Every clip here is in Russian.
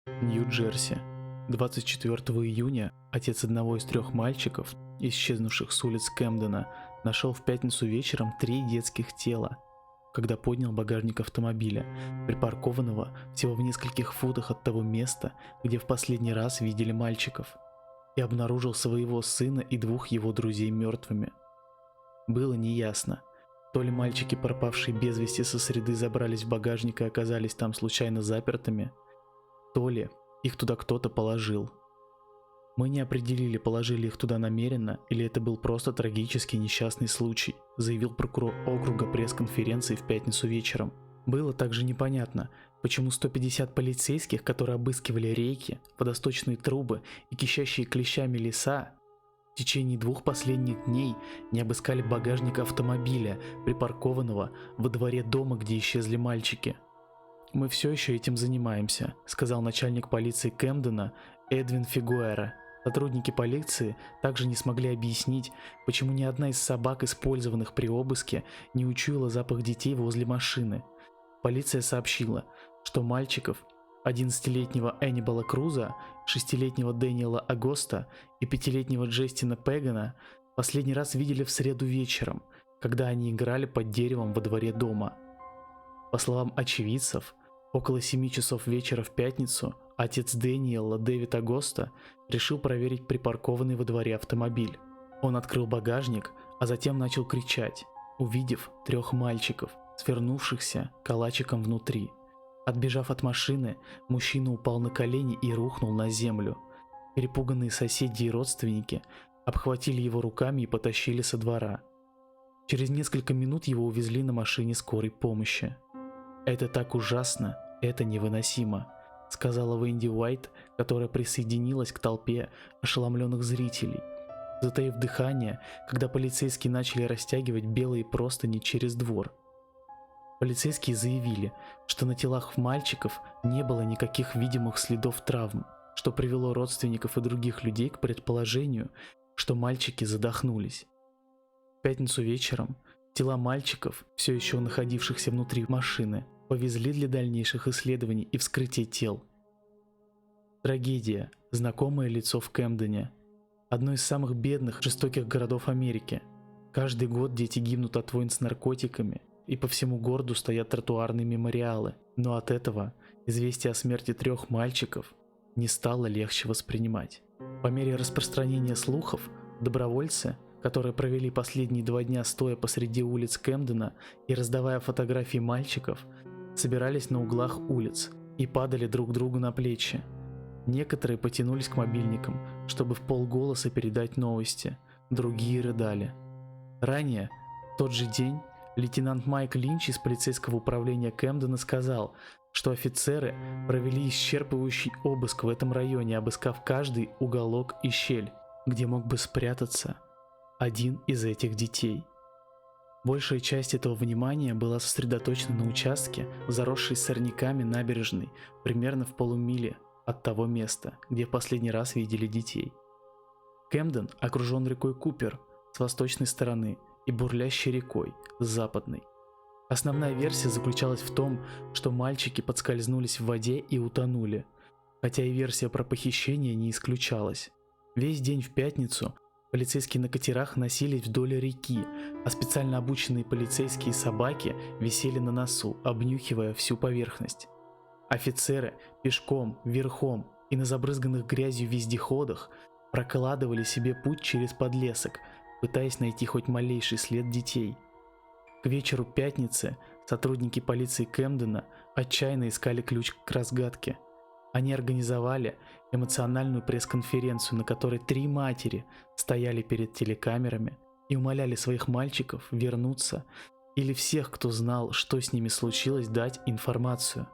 Нью-Джерси. 24 июня отец одного из трех мальчиков, исчезнувших с улиц Кэмдена, нашел в пятницу вечером 3 детских тела, когда поднял багажник автомобиля, припаркованного всего в нескольких футах от того места, где в последний раз видели мальчиков, и обнаружил своего сына и 2 его друзей мертвыми. Было неясно, то ли мальчики, пропавшие без вести со среды, забрались в багажник и оказались там случайно запертыми, то ли их туда кто-то положил. Мы не определили, положили их туда намеренно или это был просто трагический несчастный случай, заявил прокурор округа пресс-конференции в пятницу вечером. Было также непонятно, почему 150 полицейских, которые обыскивали реки, водосточные трубы и кишащие клещами леса, в течение 2 последних дней не обыскали багажник автомобиля, припаркованного во дворе дома, где исчезли мальчики. «Мы все еще этим занимаемся», — сказал начальник полиции Кэмдена Эдвин Фигуэра. Сотрудники полиции также не смогли объяснить, почему ни одна из собак, использованных при обыске, не учуяла запах детей возле машины. Полиция сообщила, что мальчиков, 11-летнего Эннибала Круза, 6-летнего Дэниела Агоста и 5-летнего Джестина Пегана последний раз видели в среду вечером, когда они играли под деревом во дворе дома. По словам очевидцев, около 7 часов вечера в пятницу отец Дэниела, Дэвид Агоста, решил проверить припаркованный во дворе автомобиль. Он открыл багажник, а затем начал кричать, увидев 3 мальчиков, свернувшихся калачиком внутри. Отбежав от машины, мужчина упал на колени и рухнул на землю. Перепуганные соседи и родственники обхватили его руками и потащили со двора. Через несколько минут его увезли на машине скорой помощи. «Это так ужасно, это невыносимо», — сказала Венди Уайт, которая присоединилась к толпе ошеломленных зрителей, затаив дыхание, когда полицейские начали растягивать белые простыни через двор. Полицейские заявили, что на телах мальчиков не было никаких видимых следов травм, что привело родственников и других людей к предположению, что мальчики задохнулись. В пятницу вечером тела мальчиков, все еще находившихся внутри машины, повезли для дальнейших исследований и вскрытия тел. Трагедия. Знакомое лицо в Кэмдене. Одно из самых бедных, жестоких городов Америки. Каждый год дети гибнут от войн с наркотиками, и по всему городу стоят тротуарные мемориалы. Но от этого известие о смерти 3 мальчиков не стало легче воспринимать. По мере распространения слухов, добровольцы, которые провели последние 2 дня стоя посреди улиц Кэмдена и раздавая фотографии мальчиков, собирались на углах улиц и падали друг другу на плечи. Некоторые потянулись к мобильникам, чтобы в полголоса передать новости, другие рыдали. Ранее, в тот же день, лейтенант Майк Линч из полицейского управления Кэмдена сказал, что офицеры провели исчерпывающий обыск в этом районе, обыскав каждый уголок и щель, где мог бы спрятаться один из этих детей. Большая часть этого внимания была сосредоточена на участке, заросшей сорняками набережной, примерно в полумиле от того места, где в последний раз видели детей. Кэмден окружен рекой Купер с восточной стороны и бурлящей рекой с западной. Основная версия заключалась в том, что мальчики подскользнулись в воде и утонули, хотя и версия про похищение не исключалась. Весь день в пятницу полицейские на катерах носились вдоль реки, а специально обученные полицейские собаки висели на носу, обнюхивая всю поверхность. Офицеры пешком, верхом и на забрызганных грязью вездеходах прокладывали себе путь через подлесок, пытаясь найти хоть малейший след детей. К вечеру пятницы сотрудники полиции Кэмдена отчаянно искали ключ к разгадке. Они организовали эмоциональную пресс-конференцию, на которой 3 матери стояли перед телекамерами и умоляли своих мальчиков вернуться или всех, кто знал, что с ними случилось, дать информацию.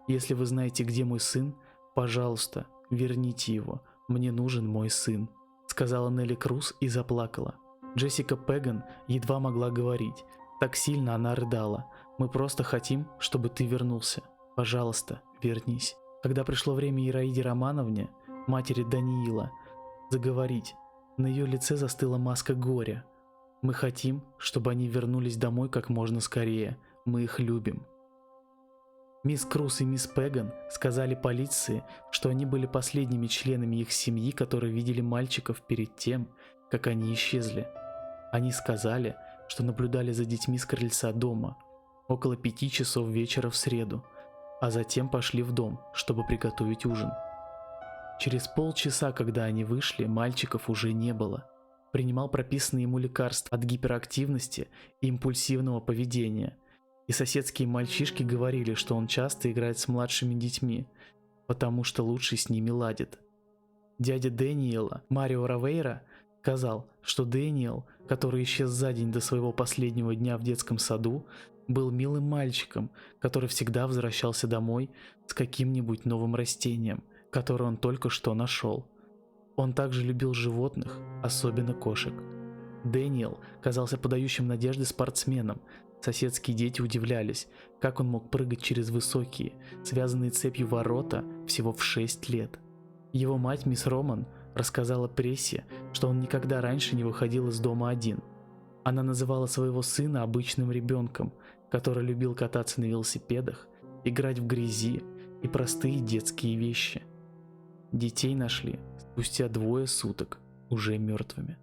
«Если вы знаете, где мой сын, пожалуйста, верните его, мне нужен мой сын», сказала Нелли Круз и заплакала. Джессика Пеган едва могла говорить, так сильно она рыдала. «Мы просто хотим, чтобы ты вернулся. Пожалуйста, вернись». Когда пришло время Ираиде Романовне, матери Даниила, заговорить, на ее лице застыла маска горя. «Мы хотим, чтобы они вернулись домой как можно скорее. Мы их любим». Мисс Круз и мисс Пеган сказали полиции, что они были последними членами их семьи, которые видели мальчиков перед тем, как они исчезли. Они сказали, что наблюдали за детьми с крыльца дома около 5 часов вечера в среду, а затем пошли в дом, чтобы приготовить ужин. Через полчаса, когда они вышли, мальчиков уже не было. Принимал прописанные ему лекарства от гиперактивности и импульсивного поведения. И соседские мальчишки говорили, что он часто играет с младшими детьми, потому что лучше с ними ладит. Дядя Дэниела, Марио Равейра, сказал, что Дэниел, который исчез за день до своего последнего дня в детском саду, был милым мальчиком, который всегда возвращался домой с каким-нибудь новым растением, которое он только что нашел. Он также любил животных, особенно кошек. Дэниел казался подающим надежды спортсменом. Соседские дети удивлялись, как он мог прыгать через высокие, связанные цепью ворота всего в 6 лет. Его мать, мисс Роман, рассказала прессе, что он никогда раньше не выходил из дома один. Она называла своего сына обычным ребенком, который любил кататься на велосипедах, играть в грязи и простые детские вещи. Детей нашли спустя 2 суток, уже мертвыми.